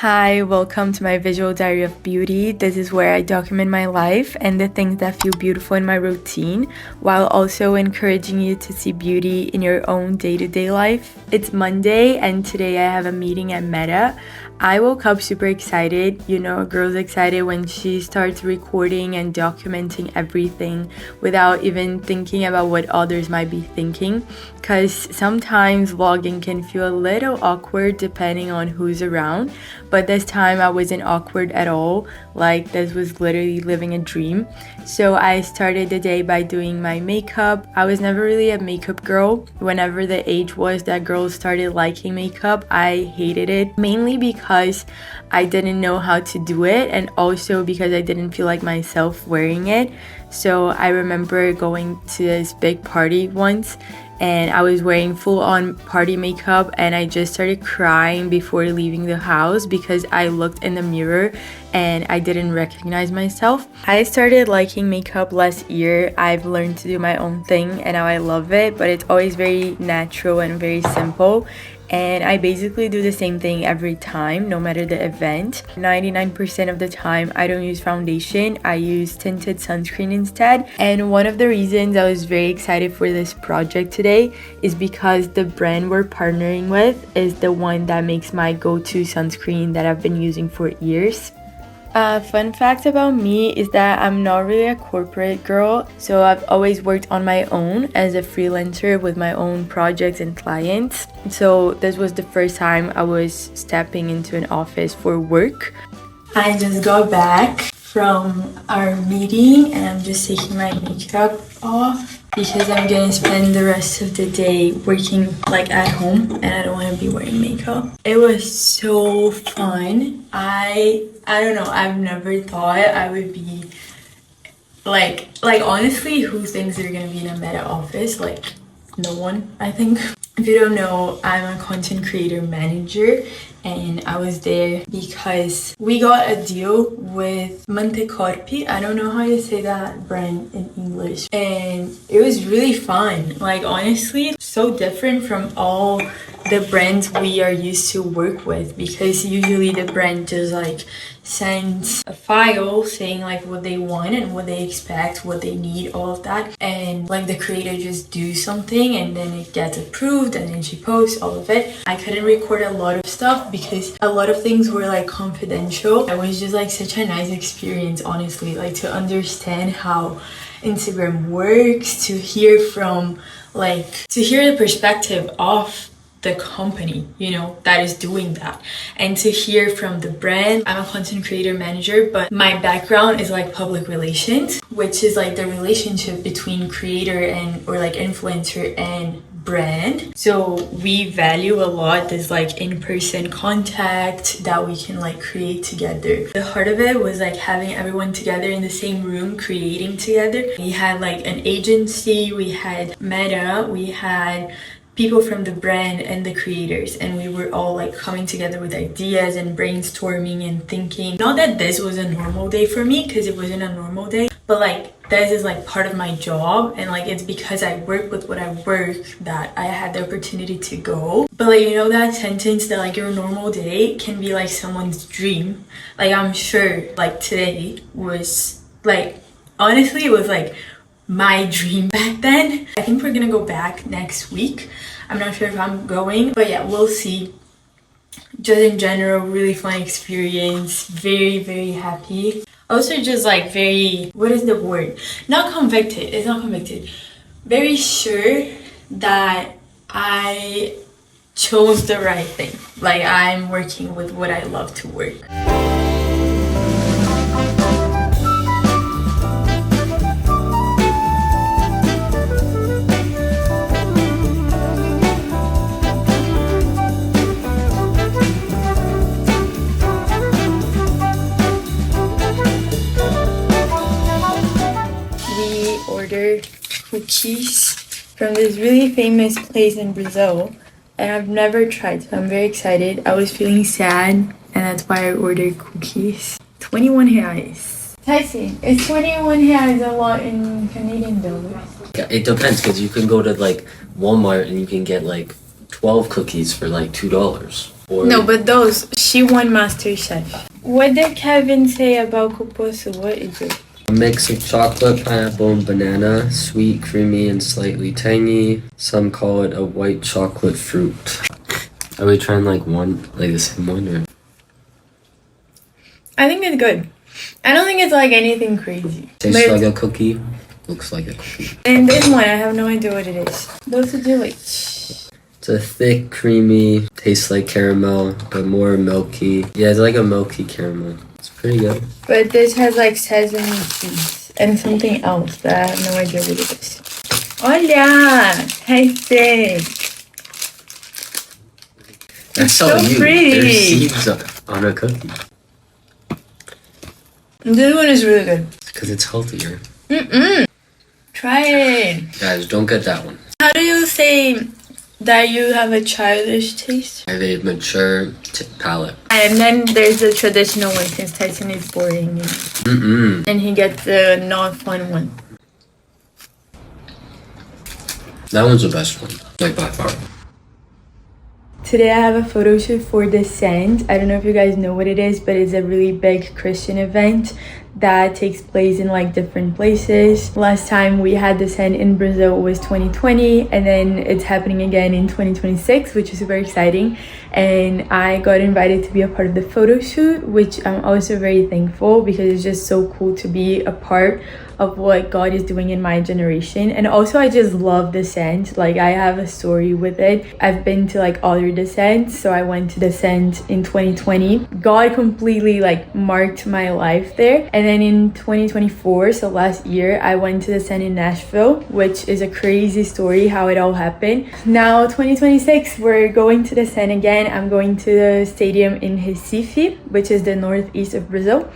Hi, welcome to my visual diary of beauty. This is where I document my life and the things that feel beautiful in my routine, while also encouraging you to see beauty in your own day-to-day life. It's Monday and today I have a meeting at Meta. I woke up super excited. You know, a girl's excited when she starts recording and documenting everything without even thinking about what others might be thinking, because sometimes vlogging can feel a little awkward depending on who's around. But this time I wasn't awkward at all. Like, this was literally living a dream. So I started the day by doing my makeup. I was never really a makeup girl. Whenever the age was that girls started liking makeup, I hated it, mainly because I didn't know how to do it and also because I didn't feel like myself wearing it. So I remember going to this big party once and I was wearing full-on party makeup and I just started crying before leaving the house because I looked in the mirror and I didn't recognize myself. I started liking makeup last year. I've learned to do my own thing and now I love it, but it's always very natural and very simple. And I basically do the same thing every time, no matter the event. 99% of the time, I don't use foundation. I use tinted sunscreen instead. And one of the reasons I was very excited for this project today is because the brand we're partnering with is the one that makes my go-to sunscreen that I've been using for years. Fun fact about me is that I'm not really a corporate girl, so I've always worked on my own as a freelancer with my own projects and clients. So this was the first time I was stepping into an office for work. I just got back from our meeting and I'm just taking my makeup off because I'm gonna spend the rest of the day working like at home and I don't want to be wearing makeup. It was so fun. I don't know, I've never thought I would be like honestly, who thinks they're gonna be in a Meta office? Like, no one, I think. If you don't know, I'm a content creator manager and I was there because we got a deal with Mantecorp. I don't know how you say that brand in English. And it was really fun. Like, honestly, so different from all the brands we are used to work with, because usually the brand just like sends a file saying like what they want and what they expect, what they need, all of that, and like the creator just do something and then it gets approved and then she posts all of it. I couldn't record a lot of stuff because a lot of things were like confidential. It was just like such a nice experience, honestly, like to understand how Instagram works, to hear the perspective of the company, you know, that is doing that, and to hear from the brand. I'm a content creator manager, but my background is like public relations, which is like the relationship between creator and or like influencer and brand. So we value a lot this like in-person contact that we can like create together. The heart of it was like having everyone together in the same room creating together. We had like an agency, we had Meta, we had people from the brand and the creators, and we were all like coming together with ideas and brainstorming and thinking. Not that this was a normal day for me, because it wasn't a normal day, but like this is like part of my job, and like it's because I work with what I work that I had the opportunity to go. But like, you know that sentence that like your normal day can be like someone's dream? Like, I'm sure like today was like, honestly, it was like my dream back then. I think we're gonna go back next week. I'm not sure if I'm going, but yeah, we'll see. Just in general, really fun experience. Very, very happy. Also just like very, what is the word? Not convicted, it's not convicted. Very sure that I chose the right thing. Like, I'm working with what I love to work. Ordered cookies from this really famous place in Brazil, and I've never tried, so I'm very excited. I was feeling sad and that's why I ordered cookies. 21 reais. Tyson, is 21 reais a lot in Canadian dollars? Yeah, it depends, because you can go to like Walmart and you can get like 12 cookies for like $2. Or No, but those, she won MasterChef. What did Kevin say about cupuaçu? What is it? a mix of chocolate, pineapple, and banana, sweet, creamy, and slightly tangy. Some call it a white chocolate fruit. Are we trying like the same one, or? I think it's good. I don't think it's like anything crazy. Tastes like a cookie. Looks like a cookie. And this one, I have no idea what it is. Those are delicious. It's a thick, creamy, tastes like caramel, but more milky. Yeah, it's like a milky caramel. It's pretty good. But this has like sesame seeds and something else that I have no idea what it is. Olha! Hashtag! That's so you. pretty. There's seeds on a cookie. This one is really good. Because it's healthier. Try it. Guys, don't get that one. How do you say that you have a childish taste? I have a mature palate. And then there's the traditional one since Tyson is boring. And he gets the not fun one. That one's the best one. Like by far. Today I have a photo shoot for the Send. I don't know if you guys know what it is, but it's a really big Christian event that takes place in like different places. Last time we had the Send in Brazil was 2020, and then it's happening again in 2026, which is super exciting. And I got invited to be a part of the photo shoot, which I'm also very thankful because it's just so cool to be a part of what God is doing in my generation. And also I just love the Send. Like I have a story with it. I've been to like other descents, so I went to the Send in 2020. God completely like marked my life there. And then in 2024, so last year, I went to the Send in Nashville, which is a crazy story how it all happened. Now 2026, we're going to the Send again. I'm going to the stadium in Recife, which is the northeast of Brazil.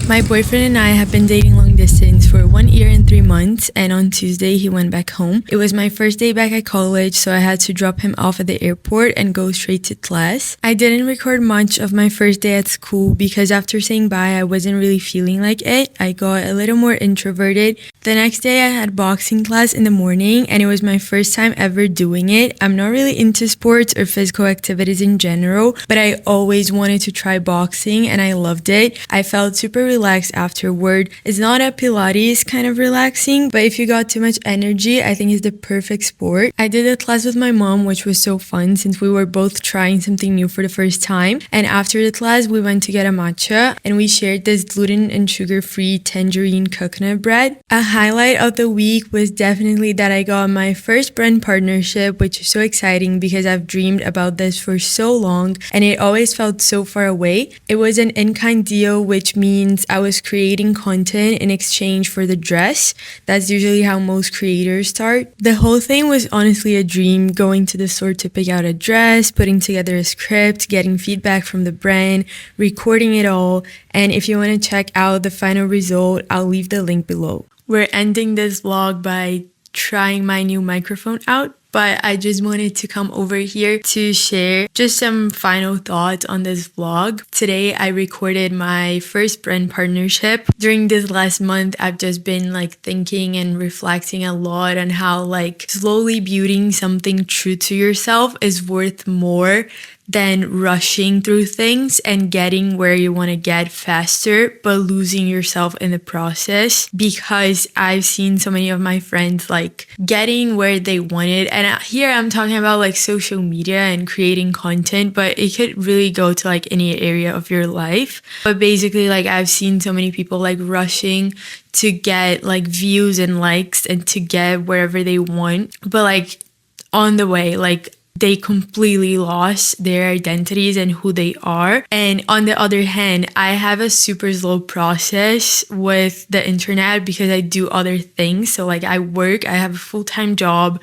My boyfriend and I have been dating long distance for 1 year and 3 months, and on Tuesday he went back home. It was my first day back at college, so I had to drop him off at the airport and go straight to class. I didn't record much of my first day at school because after saying bye I wasn't really feeling like it. I got a little more introverted. The next day I had boxing class in the morning, and it was my first time ever doing it. I'm not really into sports or physical activities in general, but I always wanted to try boxing and I loved it. I felt super relaxed afterward. It's not a Pilates kind of relaxing, but if you got too much energy, I think it's the perfect sport. I did a class with my mom, which was so fun since we were both trying something new for the first time. And after the class, we went to get a matcha and we shared this gluten and sugar-free tangerine coconut bread. A highlight of the week was definitely that I got my first brand partnership, which is so exciting because I've dreamed about this for so long and it always felt so far away. It was an in-kind deal, which means I was creating content in exchange for the dress. That's usually how most creators start. The whole thing was honestly a dream, going to the store to pick out a dress, putting together a script, getting feedback from the brand, recording it all. And if you want to check out the final result, I'll leave the link below. We're ending this vlog by trying my new microphone out, but I just wanted to come over here to share just some final thoughts on this vlog. Today I recorded my first brand partnership. During this last month, I've just been like thinking and reflecting a lot on how like slowly building something true to yourself is worth more than rushing through things and getting where you want to get faster, but losing yourself in the process. Because I've seen so many of my friends like getting where they wanted. And here I'm talking about like social media and creating content, but it could really go to like any area of your life. But basically, like I've seen so many people like rushing to get like views and likes and to get wherever they want. But like on the way, like they completely lost their identities and who they are. And on the other hand, I have a super slow process with the internet because I do other things. So like I work, I have a full-time job,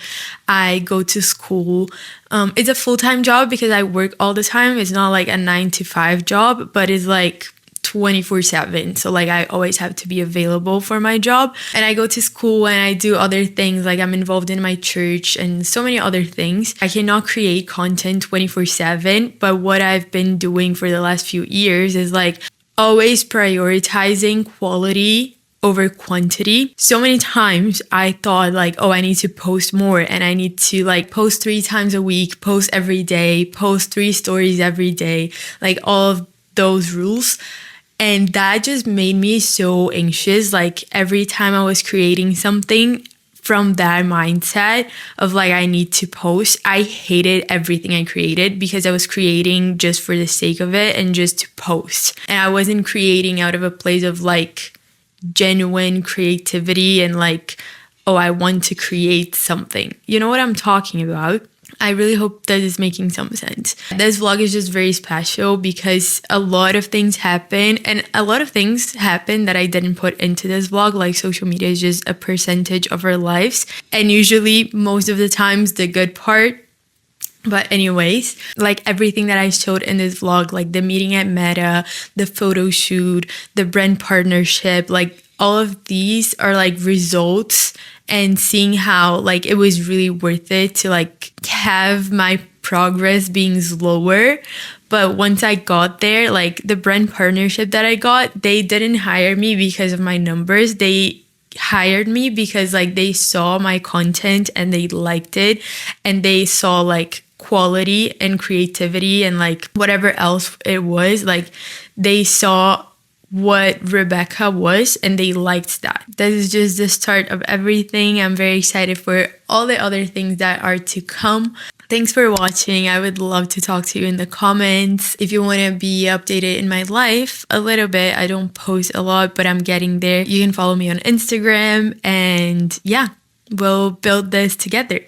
I go to school. It's a full-time job because I work all the time. It's not like a 9-to-5 job, but it's like 24/7. So like I always have to be available for my job, and I go to school and I do other things, like I'm involved in my church and so many other things. I cannot create content 24/7, but what I've been doing for the last few years is like always prioritizing quality over quantity. So many times I thought like, oh, I need to post more and I need to like post 3 times a week, post every day, post 3 stories every day, like all of those rules. And that just made me so anxious. Like every time I was creating something from that mindset of like, I need to post, I hated everything I created because I was creating just for the sake of it and just to post. And I wasn't creating out of a place of like genuine creativity and like, oh, I want to create something. You know what I'm talking about? I really hope that is making some sense. This vlog is just very special because a lot of things happen, and a lot of things happen that I didn't put into this vlog. Like social media is just a percentage of our lives, and usually most of the times the good part. But anyways, like everything that I showed in this vlog, like the meeting at Meta, the photo shoot, the brand partnership, like all of these are like results, and seeing how like it was really worth it to like have my progress being slower. But once I got there, like the brand partnership that I got, they didn't hire me because of my numbers. They hired me because like they saw my content and they liked it, and they saw like quality and creativity and like whatever else it was. Like they saw what Rebecca was and they liked that. This is just the start of everything. I'm very excited for all the other things that are to come. Thanks for watching. I would love to talk to you in the comments. If you want to be updated in my life a little bit, I don't post a lot, but I'm getting there. You can follow me on Instagram, and yeah, we'll build this together.